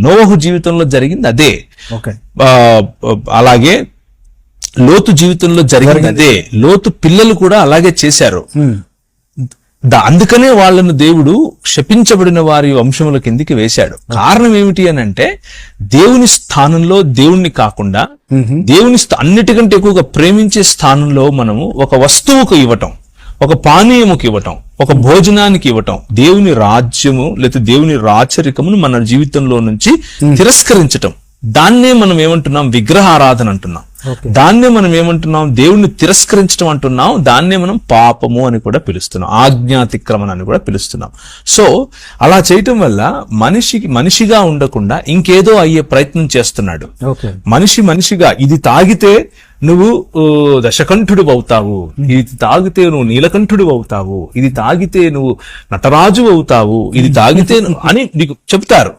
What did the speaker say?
నోవహు జీవితంలో జరిగింది అదే. అలాగే లోతు జీవితంలో జరిగింది అదే. లోతు పిల్లలు కూడా అలాగే చేశారు. అందుకనే వాళ్ళను దేవుడు శపించబడిన వారి వంశముల కిందికి వేశాడు. కారణం ఏమిటి అని అంటే, దేవుని స్థానంలో దేవుణ్ణి కాకుండా దేవుని అన్నిటికంటే ఎక్కువగా ప్రేమించే స్థానంలో మనము ఒక వస్తువుకు ఇవ్వటం, ఒక పానీయముకి ఇవ్వటం, ఒక భోజనానికి ఇవ్వటం, దేవుని రాజ్యము లేదా దేవుని రాచరికమును మన జీవితంలో నుంచి తిరస్కరించటం, దాన్నే మనం ఏమంటున్నాం? విగ్రహారాధన అంటున్నాం. దాన్నే మనం ఏమంటున్నాం? దేవుణ్ణి తిరస్కరించడం అంటున్నాం. దాన్నే మనం పాపము అని కూడా పిలుస్తున్నాం, ఆజ్ఞాతిక్రమణ అని కూడా పిలుస్తున్నాం. సో అలా చేయటం వల్ల మనిషిగా ఉండకుండా ఇంకేదో అయ్యే ప్రయత్నం చేస్తున్నాడు. మనిషిగా ఇది తాగితే నువ్వు దశకంఠుడు అవుతావు, ఇది తాగితే నువ్వు నీలకంఠుడు అవుతావు, ఇది తాగితే నువ్వు నటరాజు అవుతావు, ఇది తాగితే అని నీకు చెప్తారు.